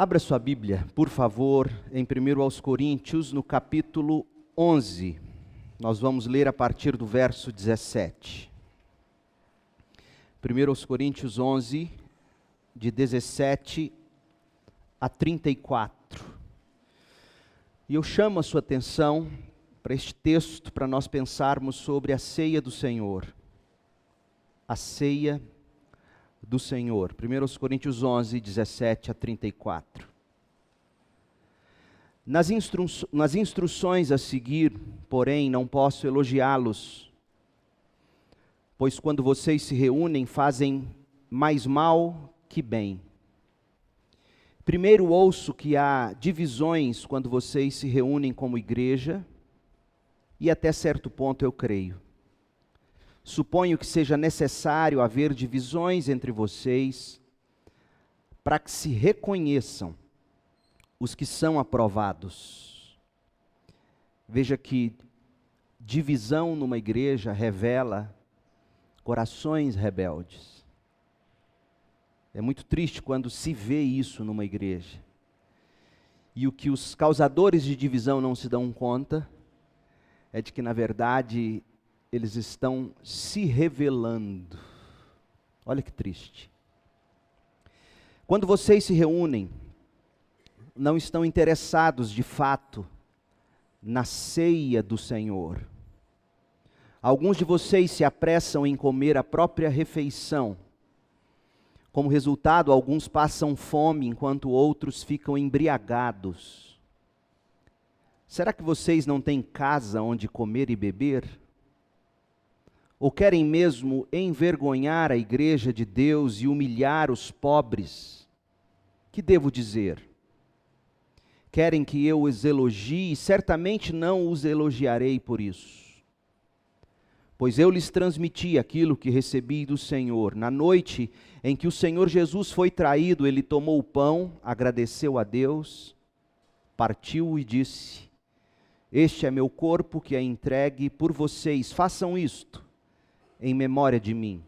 Abra sua Bíblia, por favor, em 1 aos Coríntios, no capítulo 11. Nós vamos ler a partir do verso 17. 1 aos Coríntios 11, de 17 a 34. E eu chamo a sua atenção para este texto, para nós pensarmos sobre a ceia do Senhor. A ceia do Senhor. 1 Coríntios 11, 17 a 34. Nas instruções a seguir, porém, não posso elogiá-los, pois quando vocês se reúnem, fazem mais mal que bem. Primeiro ouço que há divisões quando vocês se reúnem como igreja, e até certo ponto eu creio. Suponho que seja necessário haver divisões entre vocês, para que se reconheçam os que são aprovados. Veja que divisão numa igreja revela corações rebeldes. É muito triste quando se vê isso numa igreja. E o que os causadores de divisão não se dão conta é de que, na verdade, eles estão se revelando. Olha que triste. Quando vocês se reúnem, não estão interessados de fato na ceia do Senhor. Alguns de vocês se apressam em comer a própria refeição. Como resultado, alguns passam fome, enquanto outros ficam embriagados. Será que vocês não têm casa onde comer e beber? Ou querem mesmo envergonhar a igreja de Deus e humilhar os pobres? Que devo dizer? Querem que eu os elogie? Certamente não os elogiarei por isso. Pois eu lhes transmiti aquilo que recebi do Senhor. Na noite em que o Senhor Jesus foi traído, ele tomou o pão, agradeceu a Deus, partiu e disse: "Este é meu corpo que é entregue por vocês. Façam isto em memória de mim."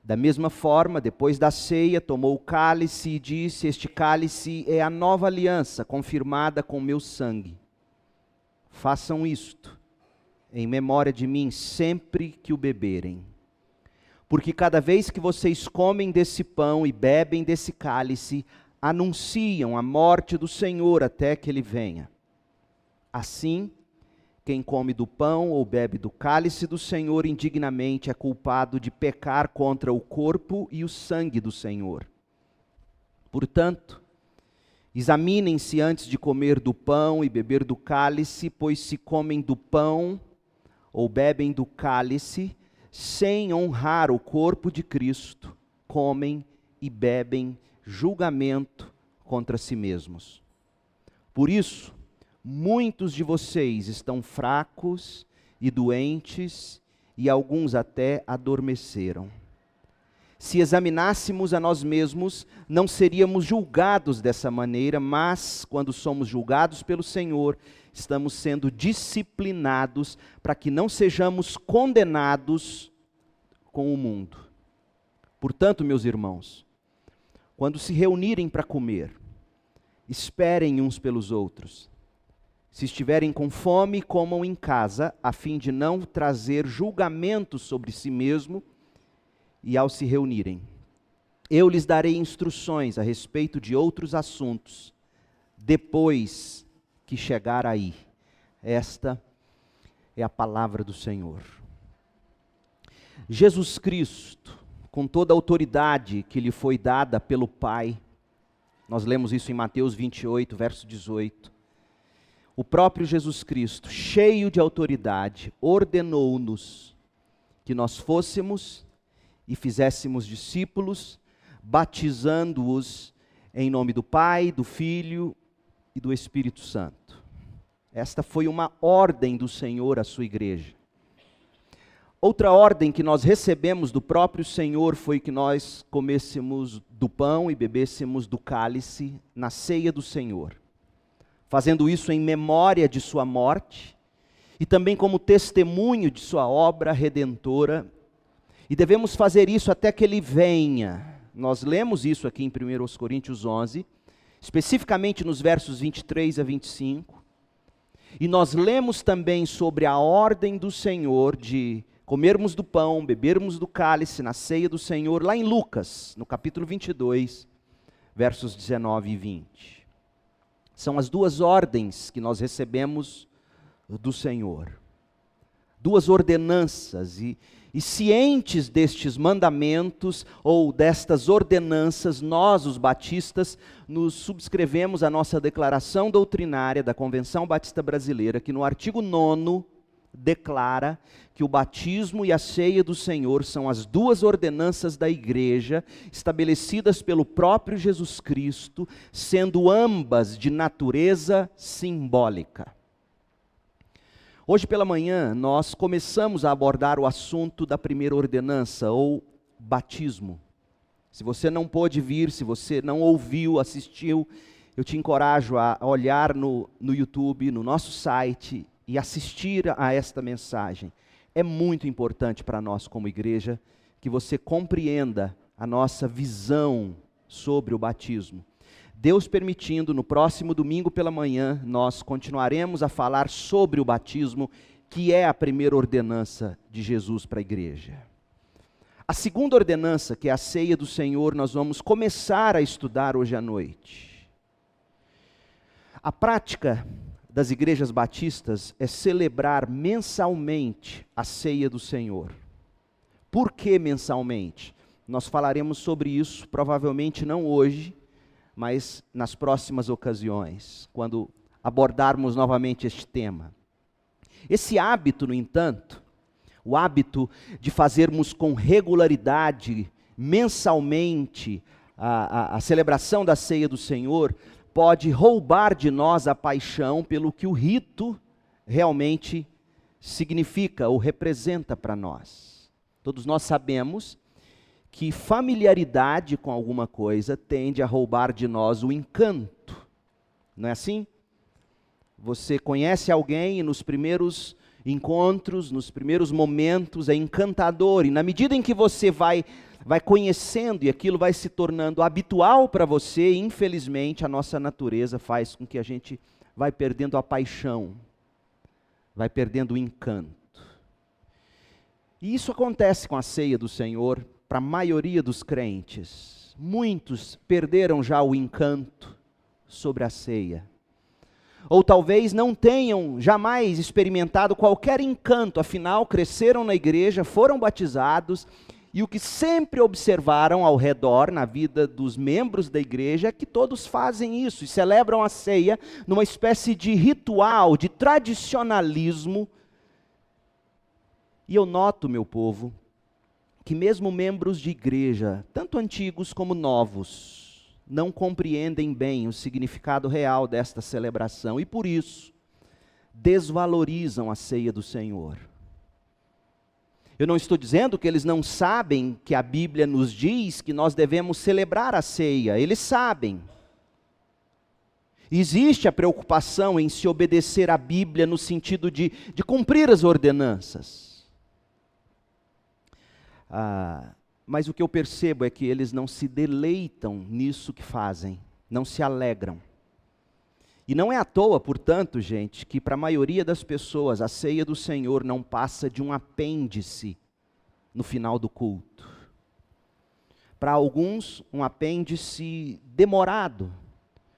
Da mesma forma, depois da ceia, tomou o cálice e disse: "Este cálice é a nova aliança, confirmada com meu sangue. Façam isto em memória de mim, sempre que o beberem. Porque cada vez que vocês comem desse pão e bebem desse cálice, anunciam a morte do Senhor até que ele venha. Assim, quem come do pão ou bebe do cálice do Senhor indignamente é culpado de pecar contra o corpo e o sangue do Senhor. Portanto, examinem-se antes de comer do pão e beber do cálice, pois se comem do pão ou bebem do cálice, sem honrar o corpo de Cristo, comem e bebem julgamento contra si mesmos. Por isso, muitos de vocês estão fracos e doentes, e alguns até adormeceram. Se examinássemos a nós mesmos, não seríamos julgados dessa maneira, mas, quando somos julgados pelo Senhor, estamos sendo disciplinados para que não sejamos condenados com o mundo. Portanto, meus irmãos, quando se reunirem para comer, esperem uns pelos outros. Se estiverem com fome, comam em casa, a fim de não trazer julgamento sobre si mesmo, e ao se reunirem, eu lhes darei instruções a respeito de outros assuntos, depois que chegar aí. Esta é a palavra do Senhor. Jesus Cristo, com toda a autoridade que lhe foi dada pelo Pai, nós lemos isso em Mateus 28, verso 18, o próprio Jesus Cristo, cheio de autoridade, ordenou-nos que nós fôssemos e fizéssemos discípulos, batizando-os em nome do Pai, do Filho e do Espírito Santo. Esta foi uma ordem do Senhor à sua igreja. Outra ordem que nós recebemos do próprio Senhor foi que nós comêssemos do pão e bebêssemos do cálice na ceia do Senhor, fazendo isso em memória de sua morte e também como testemunho de sua obra redentora. E devemos fazer isso até que ele venha. Nós lemos isso aqui em 1 Coríntios 11, especificamente nos versos 23 a 25. E nós lemos também sobre a ordem do Senhor de comermos do pão, bebermos do cálice na ceia do Senhor, lá em Lucas, no capítulo 22, versos 19 e 20. São as duas ordens que nós recebemos do Senhor. Duas ordenanças, e cientes destes mandamentos ou destas ordenanças, nós, os batistas, nos subscrevemos a nossa declaração doutrinária da Convenção Batista Brasileira, que no artigo 9º declara que o batismo e a ceia do Senhor são as duas ordenanças da igreja, estabelecidas pelo próprio Jesus Cristo, sendo ambas de natureza simbólica. Hoje pela manhã, nós começamos a abordar o assunto da primeira ordenança, ou batismo. Se você não pôde vir, se você não ouviu, assistiu, eu te encorajo a olhar no YouTube, no nosso site, e assistir a esta mensagem. É muito importante para nós como igreja, que você compreenda a nossa visão sobre o batismo. Deus permitindo, no próximo domingo pela manhã, nós continuaremos a falar sobre o batismo, que é a primeira ordenança de Jesus para a igreja. A segunda ordenança, que é a ceia do Senhor, nós vamos começar a estudar hoje à noite. A prática das igrejas batistas é celebrar mensalmente a ceia do Senhor. Por que mensalmente? Nós falaremos sobre isso, provavelmente não hoje, mas nas próximas ocasiões, quando abordarmos novamente este tema. Esse hábito, no entanto, o hábito de fazermos com regularidade, mensalmente, a celebração da ceia do Senhor, pode roubar de nós a paixão pelo que o rito realmente significa ou representa para nós. Todos nós sabemos que familiaridade com alguma coisa tende a roubar de nós o encanto. Não é assim? Você conhece alguém e nos primeiros encontros, nos primeiros momentos é encantador, e na medida em que você vai conhecendo e aquilo vai se tornando habitual para você, infelizmente a nossa natureza faz com que a gente vai perdendo a paixão, vai perdendo o encanto. E isso acontece com a ceia do Senhor para a maioria dos crentes. Muitos perderam já o encanto sobre a ceia. Ou talvez não tenham jamais experimentado qualquer encanto, afinal cresceram na igreja, foram batizados, e o que sempre observaram ao redor, na vida dos membros da igreja, é que todos fazem isso, e celebram a ceia numa espécie de ritual, de tradicionalismo. E eu noto, meu povo, que mesmo membros de igreja, tanto antigos como novos, não compreendem bem o significado real desta celebração, e por isso, desvalorizam a ceia do Senhor. Eu não estou dizendo que eles não sabem que a Bíblia nos diz que nós devemos celebrar a ceia, eles sabem. Existe a preocupação em se obedecer à Bíblia no sentido de cumprir as ordenanças. Mas o que eu percebo é que eles não se deleitam nisso que fazem, não se alegram. E não é à toa, portanto, gente, que para a maioria das pessoas a ceia do Senhor não passa de um apêndice no final do culto. Para alguns, um apêndice demorado,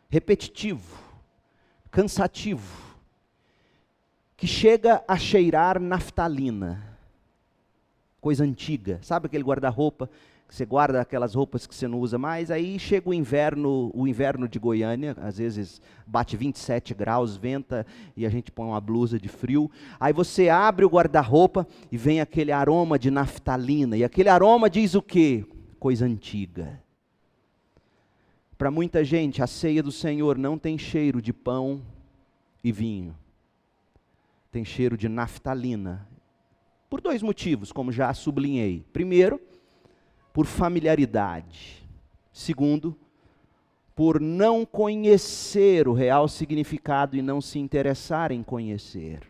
repetitivo, cansativo, que chega a cheirar naftalina. Coisa antiga, sabe aquele guarda-roupa, que você guarda aquelas roupas que você não usa mais, aí chega o inverno de Goiânia, às vezes bate 27 graus, venta, e a gente põe uma blusa de frio, aí você abre o guarda-roupa e vem aquele aroma de naftalina, e aquele aroma diz o quê? Coisa antiga. Para muita gente, a ceia do Senhor não tem cheiro de pão e vinho, tem cheiro de naftalina. Por dois motivos, como já sublinhei. Primeiro, por familiaridade. Segundo, por não conhecer o real significado e não se interessar em conhecer.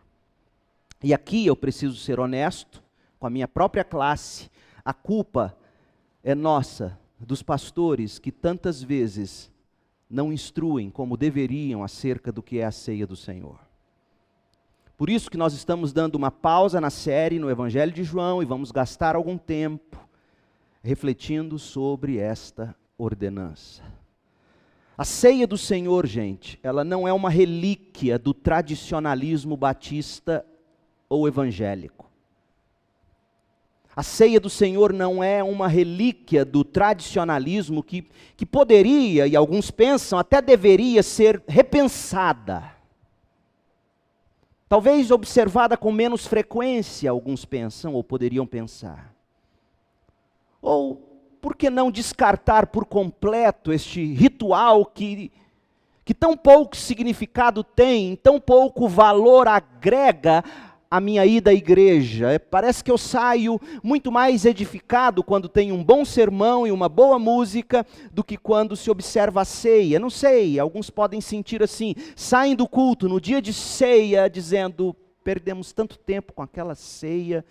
E aqui eu preciso ser honesto com a minha própria classe. A culpa é nossa, dos pastores, que tantas vezes não instruem como deveriam acerca do que é a ceia do Senhor. Por isso que nós estamos dando uma pausa na série no Evangelho de João e vamos gastar algum tempo refletindo sobre esta ordenança. A ceia do Senhor, gente, ela não é uma relíquia do tradicionalismo batista ou evangélico. A ceia do Senhor não é uma relíquia do tradicionalismo que poderia, e alguns pensam, até deveria ser repensada. Talvez observada com menos frequência, alguns pensam ou poderiam pensar. Ou, por que não descartar por completo este ritual que tão pouco significado tem, tão pouco valor agrega à minha ida à igreja? Parece que eu saio muito mais edificado quando tem um bom sermão e uma boa música do que quando se observa a ceia. Não sei, alguns podem sentir assim, saem do culto no dia de ceia dizendo, perdemos tanto tempo com aquela ceia,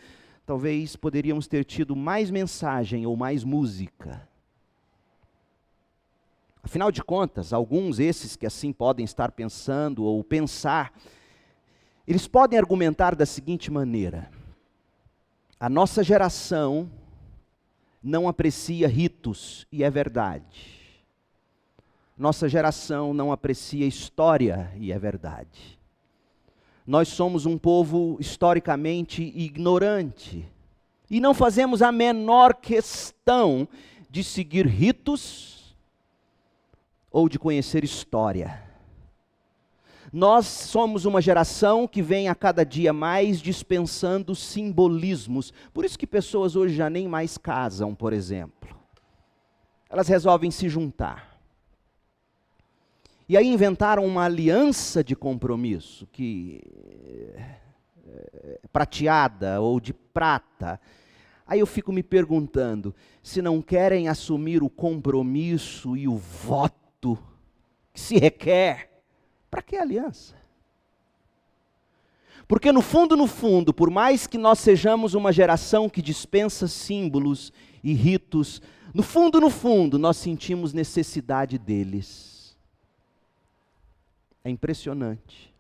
talvez poderíamos ter tido mais mensagem ou mais música. Afinal de contas, alguns esses que assim podem estar pensando ou pensar, eles podem argumentar da seguinte maneira: a nossa geração não aprecia ritos, e é verdade. Nossa geração não aprecia história, e é verdade. Nós somos um povo historicamente ignorante, e não fazemos a menor questão de seguir ritos ou de conhecer história. Nós somos uma geração que vem a cada dia mais dispensando simbolismos. Por isso que pessoas hoje já nem mais casam, por exemplo. Elas resolvem se juntar. E aí inventaram uma aliança de compromisso, prateada ou de prata. Aí eu fico me perguntando, se não querem assumir o compromisso e o voto que se requer, para que aliança? Porque no fundo, por mais que nós sejamos uma geração que dispensa símbolos e ritos, no fundo, nós sentimos necessidade deles. É impressionante.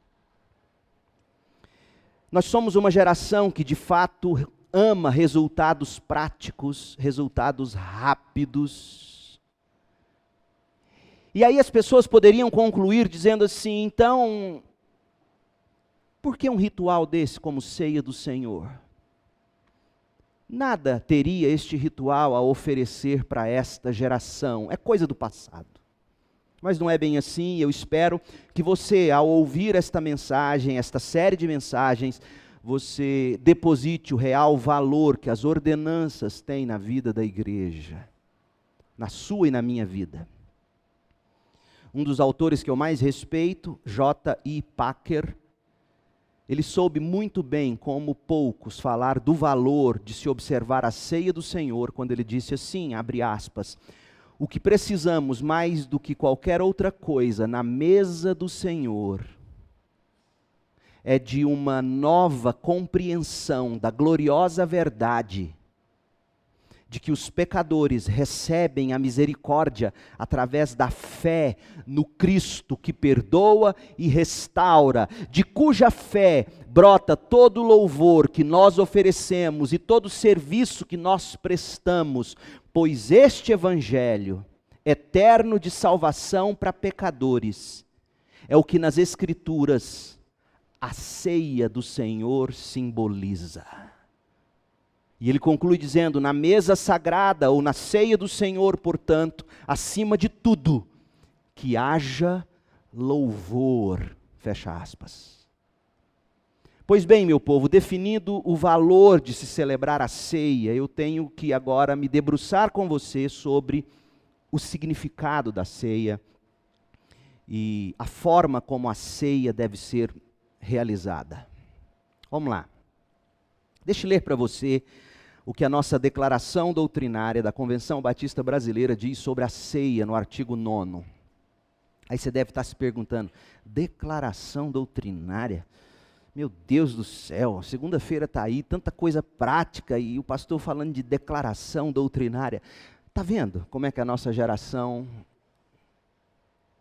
Nós somos uma geração que de fato ama resultados práticos, resultados rápidos. E aí as pessoas poderiam concluir dizendo assim, então, por que um ritual desse como ceia do Senhor? Nada teria este ritual a oferecer para esta geração, é coisa do passado. Mas não é bem assim, eu espero que você, ao ouvir esta mensagem, esta série de mensagens, você deposite o real valor que as ordenanças têm na vida da igreja, na sua e na minha vida. Um dos autores que eu mais respeito, J.I. Packer, ele soube muito bem, como poucos, falar do valor de se observar a ceia do Senhor, quando ele disse assim, abre aspas, o que precisamos mais do que qualquer outra coisa na mesa do Senhor é de uma nova compreensão da gloriosa verdade de que os pecadores recebem a misericórdia através da fé no Cristo que perdoa e restaura, de cuja fé brota todo o louvor que nós oferecemos e todo o serviço que nós prestamos, pois este evangelho eterno de salvação para pecadores é o que nas Escrituras a ceia do Senhor simboliza. E ele conclui dizendo, na mesa sagrada ou na ceia do Senhor, portanto, acima de tudo, que haja louvor, fecha aspas. Pois bem, meu povo, definido o valor de se celebrar a ceia, eu tenho que agora me debruçar com você sobre o significado da ceia e a forma como a ceia deve ser realizada. Vamos lá. Deixa eu ler para você o que a nossa declaração doutrinária da Convenção Batista Brasileira diz sobre a ceia no artigo 9º. Aí você deve estar se perguntando, declaração doutrinária? Meu Deus do céu, segunda-feira está aí, tanta coisa prática e o pastor falando de declaração doutrinária. Está vendo como é que a nossa geração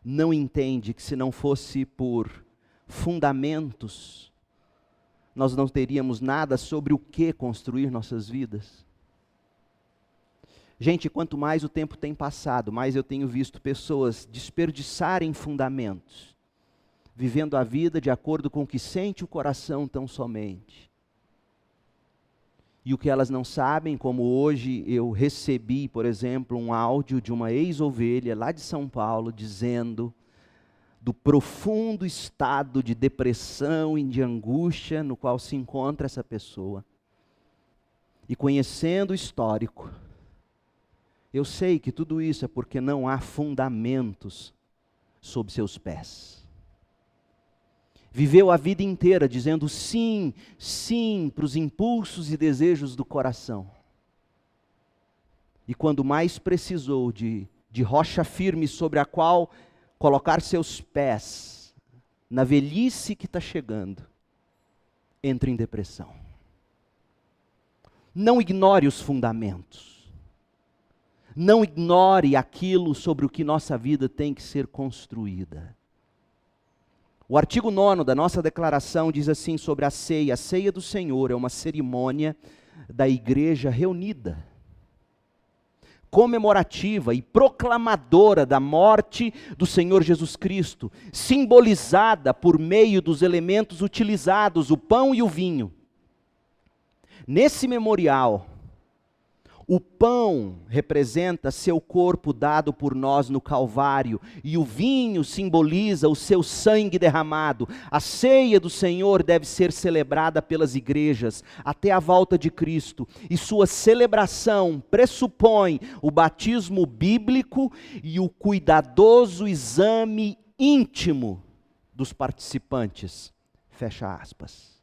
não entende que se não fosse por fundamentos, nós não teríamos nada sobre o que construir nossas vidas? Gente, quanto mais o tempo tem passado, mais eu tenho visto pessoas desperdiçarem fundamentos, vivendo a vida de acordo com o que sente o coração tão somente. E o que elas não sabem, como hoje eu recebi, por exemplo, um áudio de uma ex-ovelha lá de São Paulo, dizendo do profundo estado de depressão e de angústia no qual se encontra essa pessoa. E conhecendo o histórico, eu sei que tudo isso é porque não há fundamentos sob seus pés. Viveu a vida inteira dizendo sim, sim para os impulsos e desejos do coração. E quando mais precisou de rocha firme sobre a qual colocar seus pés, na velhice que está chegando, entra em depressão. Não ignore os fundamentos. Não ignore aquilo sobre o que nossa vida tem que ser construída. O artigo 9 da nossa declaração diz assim sobre a ceia. A ceia do Senhor é uma cerimônia da igreja reunida, comemorativa e proclamadora da morte do Senhor Jesus Cristo, simbolizada por meio dos elementos utilizados, o pão e o vinho. Nesse memorial, o pão representa seu corpo dado por nós no Calvário, e o vinho simboliza o seu sangue derramado. A ceia do Senhor deve ser celebrada pelas igrejas até a volta de Cristo, e sua celebração pressupõe o batismo bíblico e o cuidadoso exame íntimo dos participantes. Fecha aspas.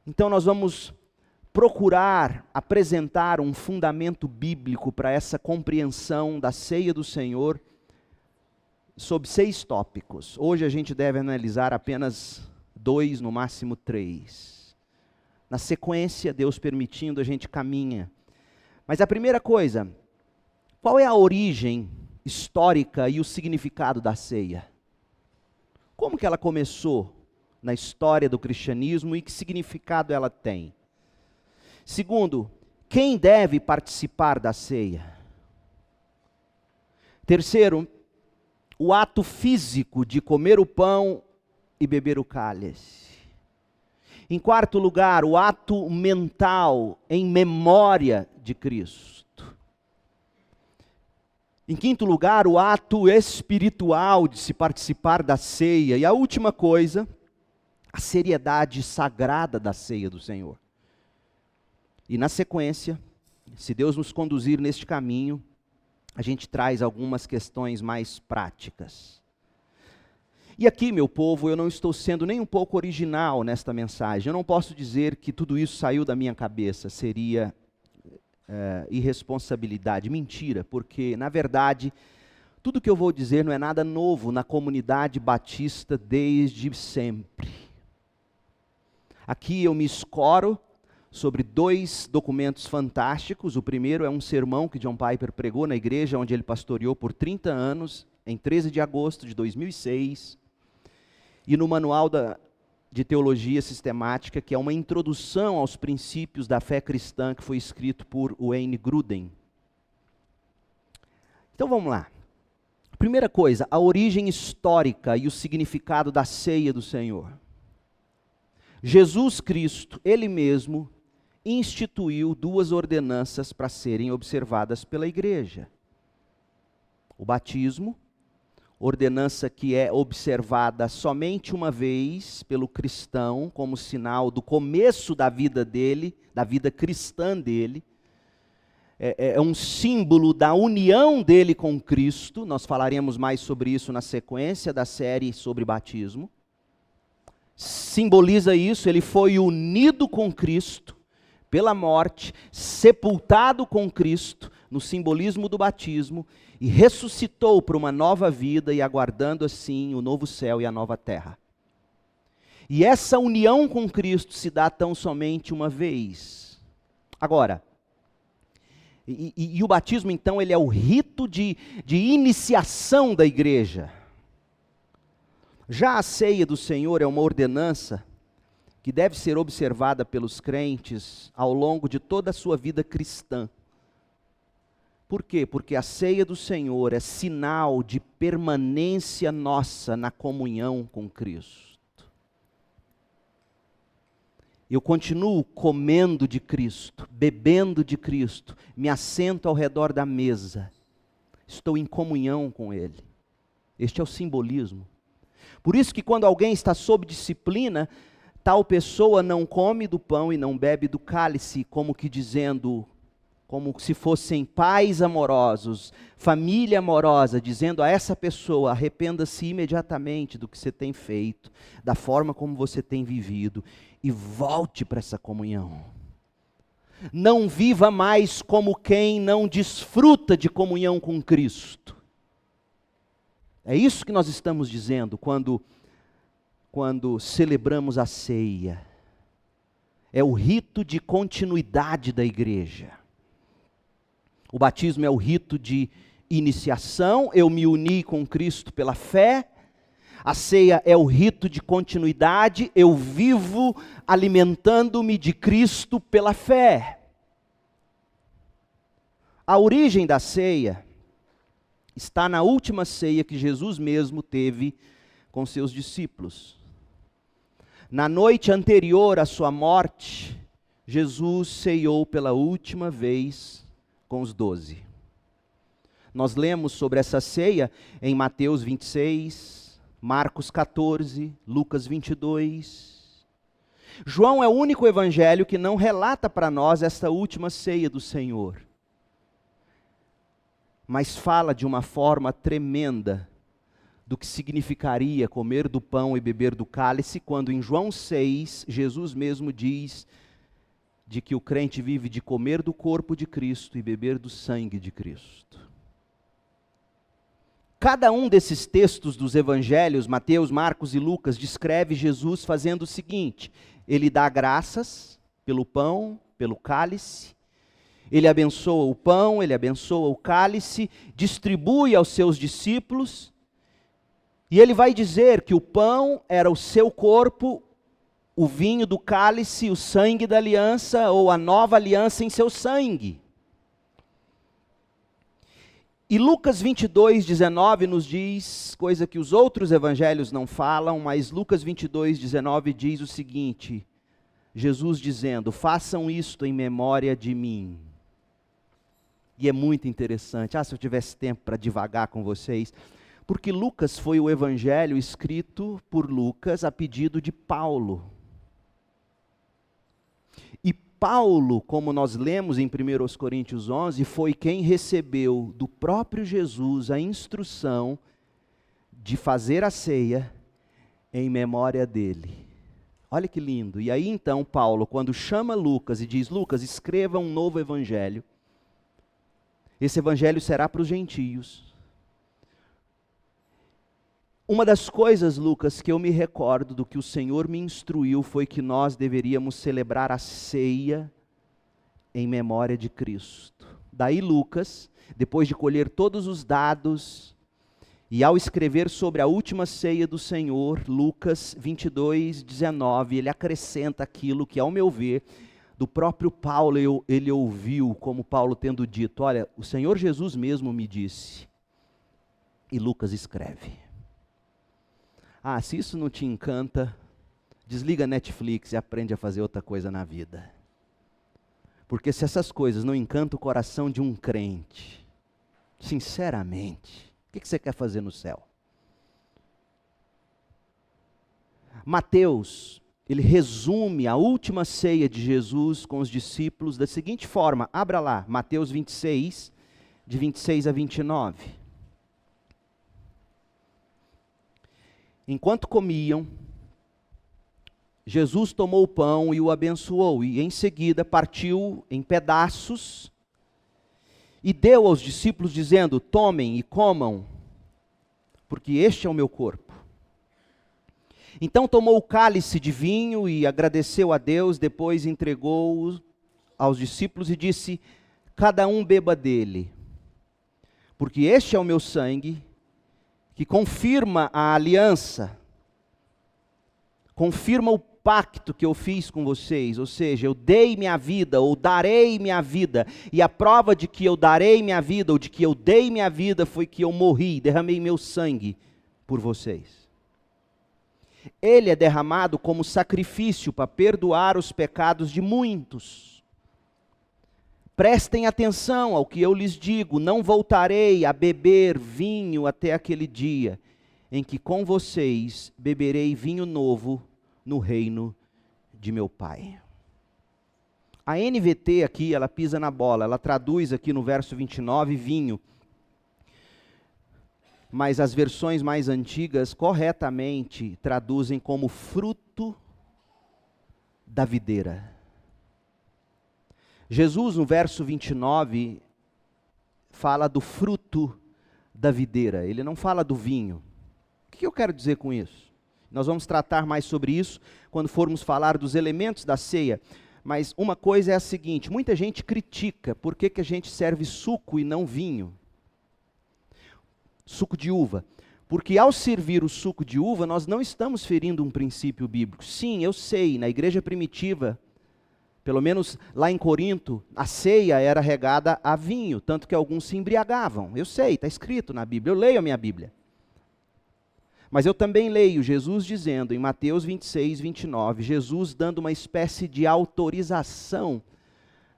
Então nós vamos procurar apresentar um fundamento bíblico para essa compreensão da ceia do Senhor sob 6 tópicos. Hoje a gente deve analisar apenas 2, no máximo 3. Na sequência, Deus permitindo, a gente caminha. Mas a primeira coisa, qual é a origem histórica e o significado da ceia? Como que ela começou na história do cristianismo e que significado ela tem? Segundo, quem deve participar da ceia? Terceiro, o ato físico de comer o pão e beber o cálice. Em quarto lugar, o ato mental em memória de Cristo. Em quinto lugar, o ato espiritual de se participar da ceia. E a última coisa, a seriedade sagrada da ceia do Senhor. E na sequência, se Deus nos conduzir neste caminho, a gente traz algumas questões mais práticas. E aqui, meu povo, eu não estou sendo nem um pouco original nesta mensagem. Eu não posso dizer que tudo isso saiu da minha cabeça, seria irresponsabilidade, mentira, porque, na verdade, tudo que eu vou dizer não é nada novo na comunidade batista desde sempre. Aqui eu me escoro sobre 2 documentos fantásticos. O primeiro é um sermão que John Piper pregou na igreja onde ele pastoreou por 30 anos, em 13 de agosto de 2006. E no Manual de Teologia Sistemática, que é uma introdução aos princípios da fé cristã, que foi escrito por Wayne Grudem. Então vamos lá. Primeira coisa, a origem histórica e o significado da ceia do Senhor. Jesus Cristo, Ele mesmo, instituiu 2 ordenanças para serem observadas pela igreja. O batismo, ordenança que é observada somente uma vez pelo cristão, como sinal do começo da vida dele, da vida cristã dele. É um símbolo da união dele com Cristo. Nós falaremos mais sobre isso na sequência da série sobre batismo. Simboliza isso, ele foi unido com Cristo pela morte, sepultado com Cristo no simbolismo do batismo e ressuscitou para uma nova vida e aguardando assim o novo céu e a nova terra. E essa união com Cristo se dá tão somente uma vez. Agora, E o batismo, então, ele é o rito de iniciação da igreja. Já a ceia do Senhor é uma ordenança que deve ser observada pelos crentes ao longo de toda a sua vida cristã. Por quê? Porque a ceia do Senhor é sinal de permanência nossa na comunhão com Cristo. Eu continuo comendo de Cristo, bebendo de Cristo, me assento ao redor da mesa, estou em comunhão com Ele. Este é o simbolismo. Por isso que quando alguém está sob disciplina, tal pessoa não come do pão e não bebe do cálice, como que dizendo, como se fossem pais amorosos, família amorosa, dizendo a essa pessoa, arrependa-se imediatamente do que você tem feito, da forma como você tem vivido, e volte para essa comunhão. Não viva mais como quem não desfruta de comunhão com Cristo. É isso que nós estamos dizendo quando celebramos a ceia. É o rito de continuidade da igreja. O batismo é o rito de iniciação, eu me uni com Cristo pela fé. A ceia é o rito de continuidade, eu vivo alimentando-me de Cristo pela fé. A origem da ceia está na última ceia que Jesus mesmo teve com seus discípulos. Na noite anterior à sua morte, Jesus ceiou pela última vez com os 12. Nós lemos sobre essa ceia em Mateus 26, Marcos 14, Lucas 22. João é o único evangelho que não relata para nós esta última ceia do Senhor, mas fala de uma forma tremenda do que significaria comer do pão e beber do cálice, quando em João 6, Jesus mesmo diz de que o crente vive de comer do corpo de Cristo e beber do sangue de Cristo. Cada um desses textos dos evangelhos, Mateus, Marcos e Lucas, descreve Jesus fazendo o seguinte: ele dá graças pelo pão, pelo cálice, ele abençoa o pão, ele abençoa o cálice, distribui aos seus discípulos, e ele vai dizer que o pão era o seu corpo, o vinho do cálice, o sangue da aliança, ou a nova aliança em seu sangue. E Lucas 22, 19 nos diz, coisa que os outros evangelhos não falam, mas Lucas 22, 19 diz o seguinte, Jesus dizendo, façam isto em memória de mim. E é muito interessante, se eu tivesse tempo para divagar com vocês, porque Lucas foi o evangelho escrito por Lucas a pedido de Paulo. E Paulo, como nós lemos em 1 Coríntios 11, foi quem recebeu do próprio Jesus a instrução de fazer a ceia em memória dele. Olha que lindo. E aí então Paulo, quando chama Lucas e diz, Lucas, escreva um novo evangelho. Esse evangelho será para os gentios. Uma das coisas, Lucas, que eu me recordo do que o Senhor me instruiu foi que nós deveríamos celebrar a ceia em memória de Cristo. Daí Lucas, depois de colher todos os dados, e ao escrever sobre a última ceia do Senhor, Lucas 22, 19, ele acrescenta aquilo que, ao meu ver, do próprio Paulo ele ouviu, como Paulo tendo dito, olha, o Senhor Jesus mesmo me disse, e Lucas escreve. Se isso não te encanta, desliga a Netflix e aprende a fazer outra coisa na vida. Porque se essas coisas não encantam o coração de um crente, sinceramente, o que você quer fazer no céu? Mateus, ele resume a última ceia de Jesus com os discípulos da seguinte forma, abra lá, Mateus 26, de 26 a 29. Enquanto comiam, Jesus tomou o pão e o abençoou, e em seguida partiu em pedaços e deu aos discípulos dizendo, tomem e comam, porque este é o meu corpo. Então tomou o cálice de vinho e agradeceu a Deus, depois entregou-o aos discípulos e disse, cada um beba dele, porque este é o meu sangue, que confirma a aliança, confirma o pacto que eu fiz com vocês, ou seja, eu dei minha vida, ou darei minha vida, e a prova de que eu darei minha vida, ou de que eu dei minha vida, foi que eu morri, derramei meu sangue por vocês. Ele é derramado como sacrifício para perdoar os pecados de muitos. Prestem atenção ao que eu lhes digo, não voltarei a beber vinho até aquele dia, em que com vocês beberei vinho novo no reino de meu Pai. A NVT aqui, ela pisa na bola, ela traduz aqui no verso 29, vinho. Mas as versões mais antigas, corretamente, traduzem como fruto da videira. Jesus, no verso 29, fala do fruto da videira, ele não fala do vinho. O que eu quero dizer com isso? Nós vamos tratar mais sobre isso quando formos falar dos elementos da ceia. Mas uma coisa é a seguinte, muita gente critica por que a gente serve suco e não vinho. Suco de uva. Porque ao servir o suco de uva, nós não estamos ferindo um princípio bíblico. Sim, eu sei, na igreja primitiva, pelo menos lá em Corinto, a ceia era regada a vinho, tanto que alguns se embriagavam. Eu sei, está escrito na Bíblia, eu leio a minha Bíblia. Mas eu também leio Jesus dizendo, em Mateus 26, 29, Jesus dando uma espécie de autorização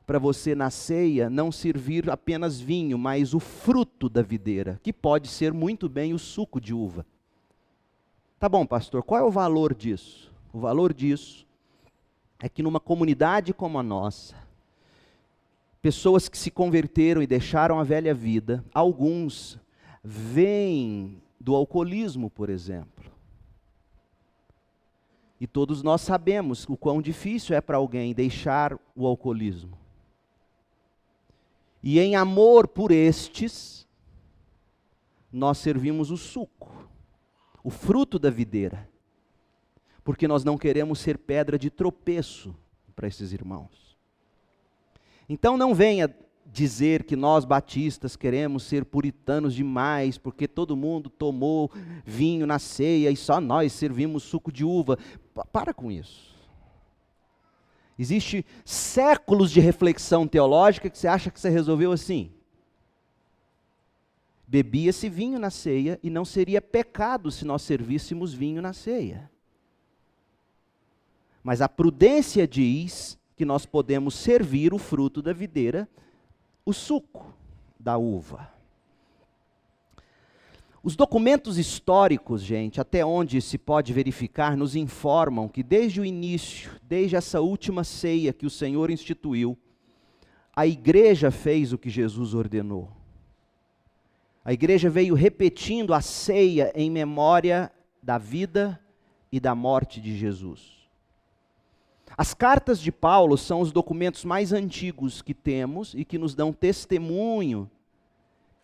para você na ceia não servir apenas vinho, mas o fruto da videira, que pode ser muito bem o suco de uva. Tá bom, pastor, qual é o valor disso? O valor disso é que numa comunidade como a nossa, pessoas que se converteram e deixaram a velha vida, alguns vêm do alcoolismo, por exemplo. E todos nós sabemos o quão difícil é para alguém deixar o alcoolismo. E em amor por estes, nós servimos o suco, o fruto da videira, porque nós não queremos ser pedra de tropeço para esses irmãos. Então não venha dizer que nós batistas queremos ser puritanos demais, porque todo mundo tomou vinho na ceia e só nós servimos suco de uva. Para com isso. Existe séculos de reflexão teológica que você acha que você resolveu assim. Bebia-se vinho na ceia e não seria pecado se nós servíssemos vinho na ceia. Mas a prudência diz que nós podemos servir o fruto da videira, o suco da uva. Os documentos históricos, gente, até onde se pode verificar, nos informam que desde o início, desde essa última ceia que o Senhor instituiu, a igreja fez o que Jesus ordenou. A igreja veio repetindo a ceia em memória da vida e da morte de Jesus. As cartas de Paulo são os documentos mais antigos que temos e que nos dão testemunho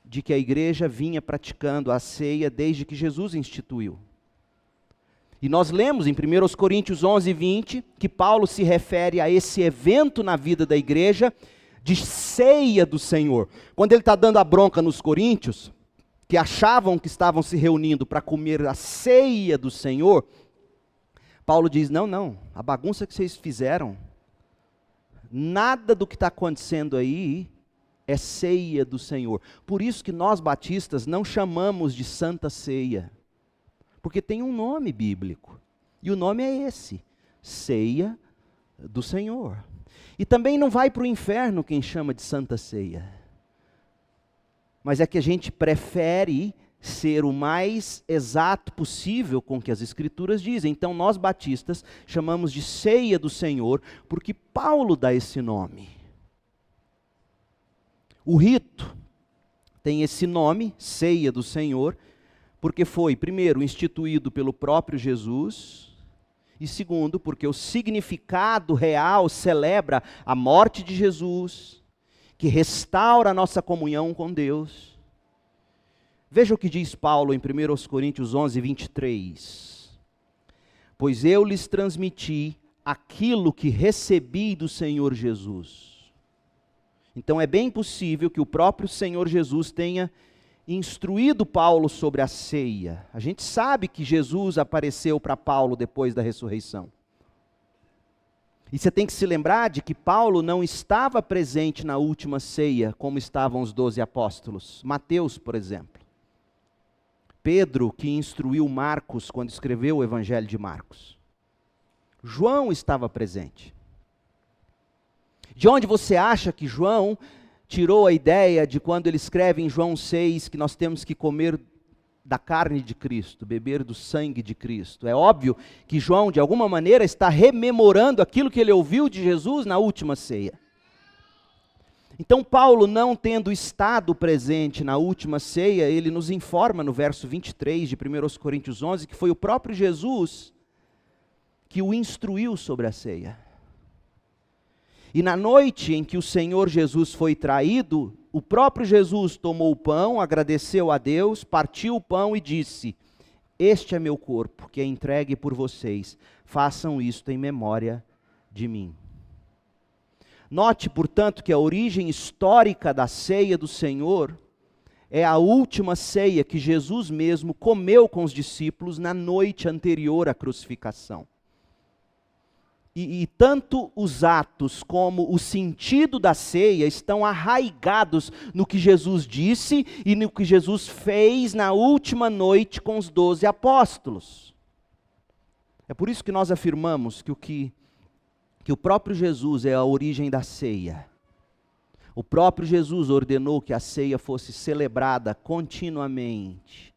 de que a igreja vinha praticando a ceia desde que Jesus instituiu. E nós lemos em 1 Coríntios 11, 20, que Paulo se refere a esse evento na vida da igreja de ceia do Senhor. Quando ele está dando a bronca nos coríntios, que achavam que estavam se reunindo para comer a ceia do Senhor, Paulo diz, não, a bagunça que vocês fizeram, nada do que está acontecendo aí é ceia do Senhor. Por isso que nós batistas não chamamos de Santa Ceia, porque tem um nome bíblico, e o nome é esse, ceia do Senhor. E também não vai para o inferno quem chama de Santa Ceia, mas é que a gente prefere ser o mais exato possível com o que as Escrituras dizem. Então nós batistas chamamos de ceia do Senhor, porque Paulo dá esse nome. O rito tem esse nome, ceia do Senhor, porque foi, primeiro, instituído pelo próprio Jesus, e segundo, porque o significado real celebra a morte de Jesus, que restaura a nossa comunhão com Deus. Veja o que diz Paulo em 1 Coríntios 11, 23. Pois eu lhes transmiti aquilo que recebi do Senhor Jesus. Então é bem possível que o próprio Senhor Jesus tenha instruído Paulo sobre a ceia. A gente sabe que Jesus apareceu para Paulo depois da ressurreição. E você tem que se lembrar de que Paulo não estava presente na última ceia, como estavam os 12 apóstolos. Mateus, por exemplo. Pedro, que instruiu Marcos quando escreveu o Evangelho de Marcos. João estava presente. De onde você acha que João tirou a ideia de quando ele escreve em João 6 que nós temos que comer da carne de Cristo, beber do sangue de Cristo? É óbvio que João, de alguma maneira, está rememorando aquilo que ele ouviu de Jesus na última ceia. Então Paulo, não tendo estado presente na última ceia, ele nos informa no verso 23 de 1 Coríntios 11, que foi o próprio Jesus que o instruiu sobre a ceia. E na noite em que o Senhor Jesus foi traído, o próprio Jesus tomou o pão, agradeceu a Deus, partiu o pão e disse: este é meu corpo, que é entregue por vocês, façam isto em memória de mim. Note, portanto, que a origem histórica da ceia do Senhor é a última ceia que Jesus mesmo comeu com os discípulos na noite anterior à crucificação. E tanto os atos como o sentido da ceia estão arraigados no que Jesus disse e no que Jesus fez na última noite com os 12 apóstolos. É por isso que nós afirmamos que o próprio Jesus é a origem da ceia. O próprio Jesus ordenou que a ceia fosse celebrada continuamente.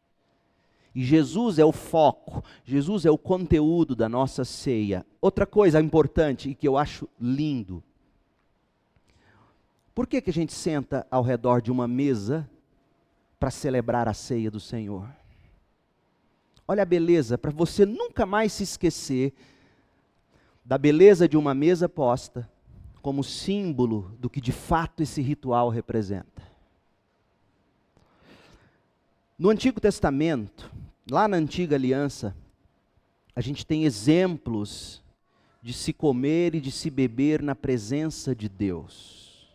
E Jesus é o foco, Jesus é o conteúdo da nossa ceia. Outra coisa importante e que eu acho lindo. Por que a gente senta ao redor de uma mesa para celebrar a ceia do Senhor? Olha a beleza, para você nunca mais se esquecer da beleza de uma mesa posta como símbolo do que de fato esse ritual representa. No Antigo Testamento, lá na Antiga Aliança, a gente tem exemplos de se comer e de se beber na presença de Deus.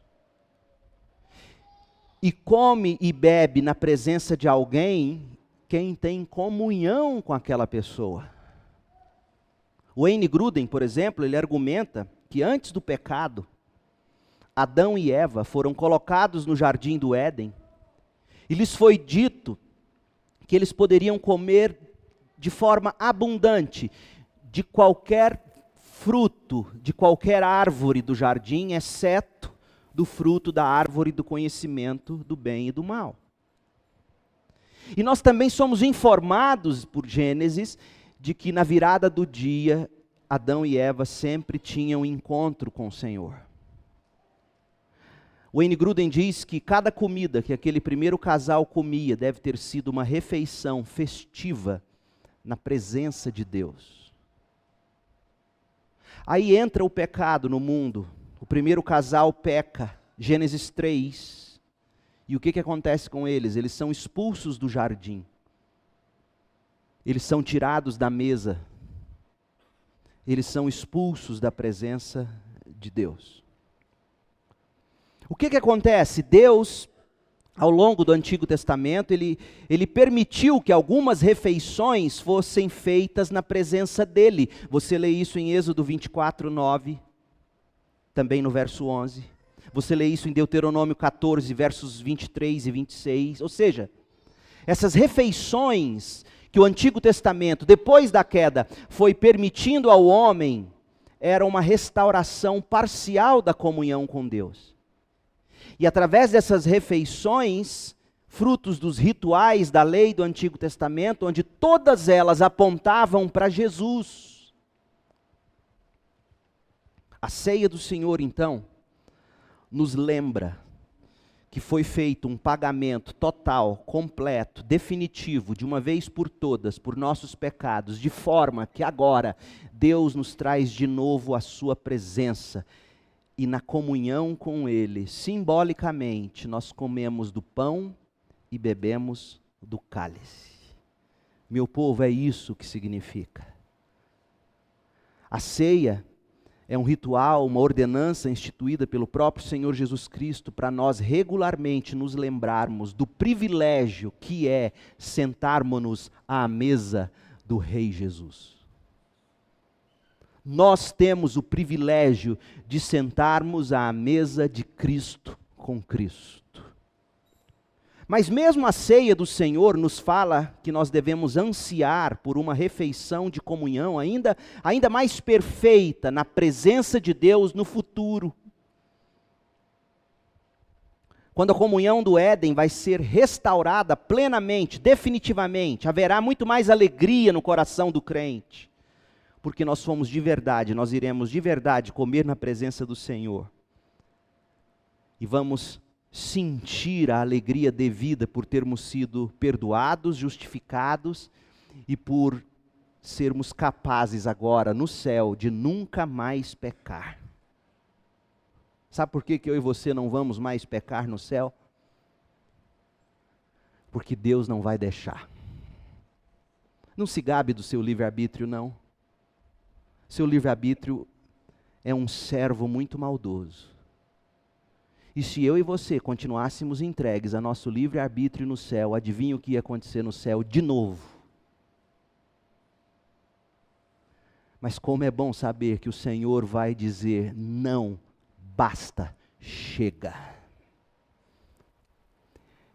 E come e bebe na presença de alguém quem tem comunhão com aquela pessoa. O Wayne Grudem, por exemplo, ele argumenta que antes do pecado, Adão e Eva foram colocados no jardim do Éden, e lhes foi dito que eles poderiam comer de forma abundante de qualquer fruto, de qualquer árvore do jardim, exceto do fruto da árvore do conhecimento do bem e do mal. E nós também somos informados por Gênesis de que na virada do dia, Adão e Eva sempre tinham encontro com o Senhor. Wayne Grudem diz que cada comida que aquele primeiro casal comia deve ter sido uma refeição festiva na presença de Deus. Aí entra o pecado no mundo. O primeiro casal peca, Gênesis 3. E o que acontece com eles? Eles são expulsos do jardim. Eles são tirados da mesa. Eles são expulsos da presença de Deus. O que acontece? Deus, ao longo do Antigo Testamento, ele permitiu que algumas refeições fossem feitas na presença dele. Você lê isso em Êxodo 24, 9, também no verso 11. Você lê isso em Deuteronômio 14, versos 23 e 26. Ou seja, essas refeições que o Antigo Testamento, depois da queda, foi permitindo ao homem, era uma restauração parcial da comunhão com Deus. E através dessas refeições, frutos dos rituais da lei do Antigo Testamento, onde todas elas apontavam para Jesus. A ceia do Senhor, então, nos lembra que foi feito um pagamento total, completo, definitivo, de uma vez por todas, por nossos pecados, de forma que agora Deus nos traz de novo a sua presença. E na comunhão com Ele, simbolicamente, nós comemos do pão e bebemos do cálice. Meu povo, é isso que significa. A ceia É um ritual, uma ordenança instituída pelo próprio Senhor Jesus Cristo para nós regularmente nos lembrarmos do privilégio que é sentarmos-nos à mesa do Rei Jesus. Nós temos o privilégio de sentarmos à mesa de Cristo com Cristo. Mas mesmo a ceia do Senhor nos fala que nós devemos ansiar por uma refeição de comunhão ainda mais perfeita na presença de Deus no futuro. Quando a comunhão do Éden vai ser restaurada plenamente, definitivamente, haverá muito mais alegria no coração do crente. Porque nós fomos de verdade, nós iremos de verdade comer na presença do Senhor. E vamos sentir a alegria devida por termos sido perdoados, justificados e por sermos capazes agora no céu de nunca mais pecar. Sabe por que eu e você não vamos mais pecar no céu? Porque Deus não vai deixar. Não se gabe do seu livre-arbítrio, não. Seu livre-arbítrio é um servo muito maldoso. E se eu e você continuássemos entregues a nosso livre-arbítrio no céu, adivinha o que ia acontecer no céu de novo? Mas como é bom saber que o Senhor vai dizer, não, basta, chega.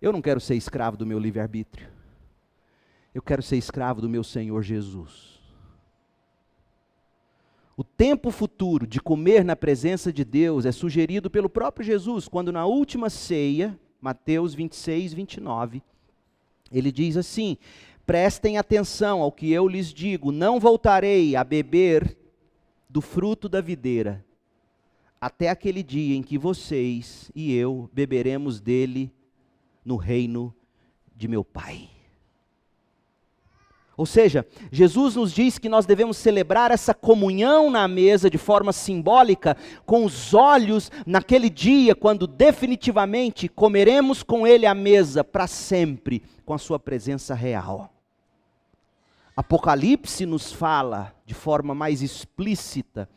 Eu não quero ser escravo do meu livre-arbítrio. Eu quero ser escravo do meu Senhor Jesus. O tempo futuro de comer na presença de Deus é sugerido pelo próprio Jesus, quando na última ceia, Mateus 26, 29, ele diz assim, prestem atenção ao que eu lhes digo, não voltarei a beber do fruto da videira, até aquele dia em que vocês e eu beberemos dele no reino de meu Pai. Ou seja, Jesus nos diz que nós devemos celebrar essa comunhão na mesa de forma simbólica, com os olhos naquele dia, quando definitivamente comeremos com Ele à mesa para sempre, com a sua presença real. Apocalipse nos fala de forma mais explícita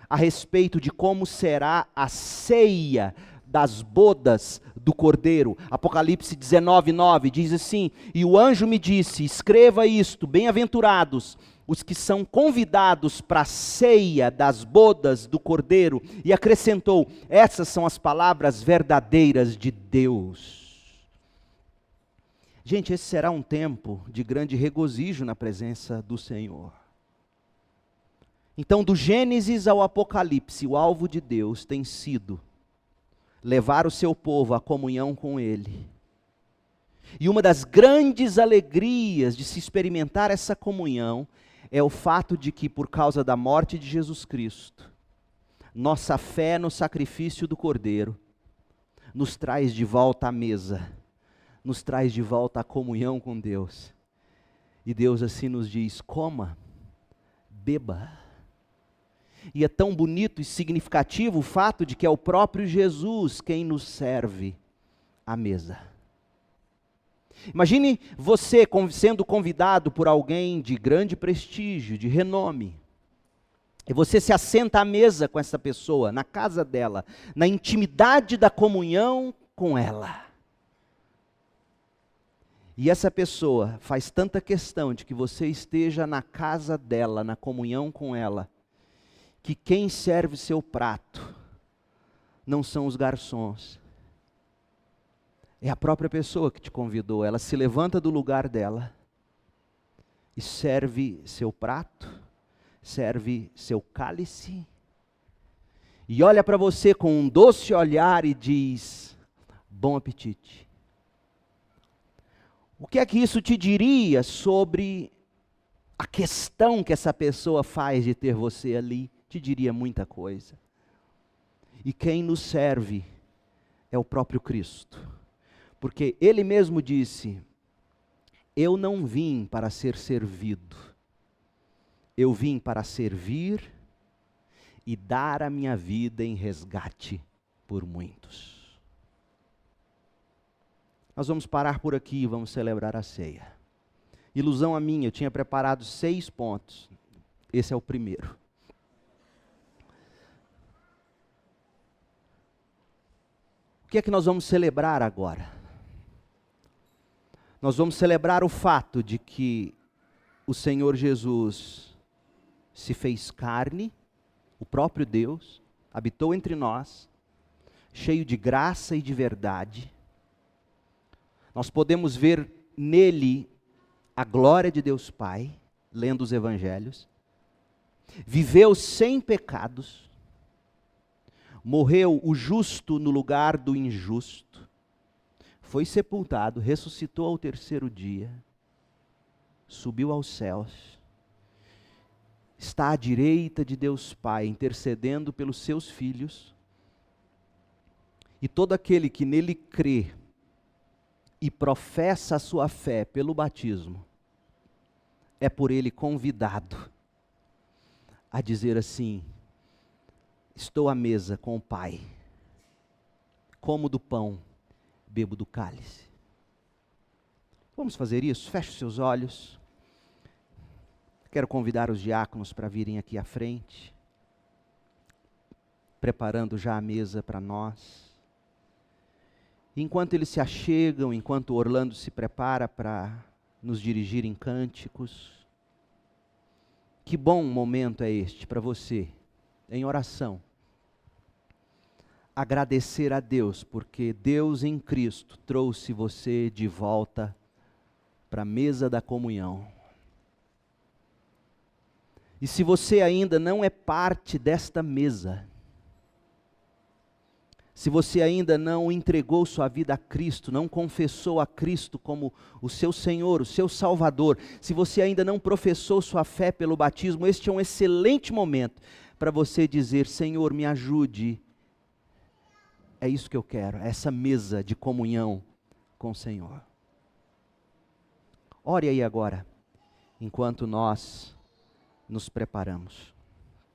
a respeito de como será a ceia das bodas do Cordeiro. Apocalipse 19:9 diz assim, e o anjo me disse, escreva isto, bem-aventurados os que são convidados para a ceia das bodas do Cordeiro, e acrescentou, essas são as palavras verdadeiras de Deus. Gente, esse será um tempo de grande regozijo na presença do Senhor. Então, do Gênesis ao Apocalipse, o alvo de Deus tem sido levar o seu povo à comunhão com Ele. E uma das grandes alegrias de se experimentar essa comunhão é o fato de que, por causa da morte de Jesus Cristo, nossa fé no sacrifício do Cordeiro nos traz de volta à mesa, nos traz de volta à comunhão com Deus. E Deus assim nos diz, coma, beba. E é tão bonito e significativo o fato de que é o próprio Jesus quem nos serve à mesa. Imagine você sendo convidado por alguém de grande prestígio, de renome, e você se assenta à mesa com essa pessoa, na casa dela, na intimidade da comunhão com ela. E essa pessoa faz tanta questão de que você esteja na casa dela, na comunhão com ela, que quem serve seu prato não são os garçons. É a própria pessoa que te convidou. Ela se levanta do lugar dela e serve seu prato, serve seu cálice, e olha para você com um doce olhar e diz, bom apetite. O que é que isso te diria sobre a questão que essa pessoa faz de ter você ali? Te diria muita coisa. E quem nos serve é o próprio Cristo. Porque Ele mesmo disse, eu não vim para ser servido, eu vim para servir e dar a minha vida em resgate por muitos. Nós vamos parar por aqui e vamos celebrar a ceia. Ilusão a minha, eu tinha preparado 6 pontos. Esse é o primeiro. que é que nós vamos celebrar agora? Nós vamos celebrar o fato de que o Senhor Jesus se fez carne, o próprio Deus, habitou entre nós, cheio de graça e de verdade. Nós podemos ver nele a glória de Deus Pai, lendo os evangelhos. Viveu sem pecados, morreu o justo no lugar do injusto, foi sepultado, ressuscitou ao terceiro dia, subiu aos céus, está à direita de Deus Pai, intercedendo pelos seus filhos, e todo aquele que nele crê e professa a sua fé pelo batismo, é por ele convidado a dizer assim: estou à mesa com o Pai, como do pão, bebo do cálice. Vamos fazer isso? Feche os seus olhos. Quero convidar os diáconos para virem aqui à frente, preparando já a mesa para nós. Enquanto eles se achegam, enquanto Orlando se prepara para nos dirigir em cânticos, que bom momento é este para você, em oração. Agradecer a Deus, porque Deus em Cristo trouxe você de volta para a mesa da comunhão. E se você ainda não é parte desta mesa, se você ainda não entregou sua vida a Cristo, não confessou a Cristo como o seu Senhor, o seu Salvador, se você ainda não professou sua fé pelo batismo, este é um excelente momento para você dizer: Senhor, me ajude. É isso que eu quero, essa mesa de comunhão com o Senhor. Ore aí agora, enquanto nós nos preparamos.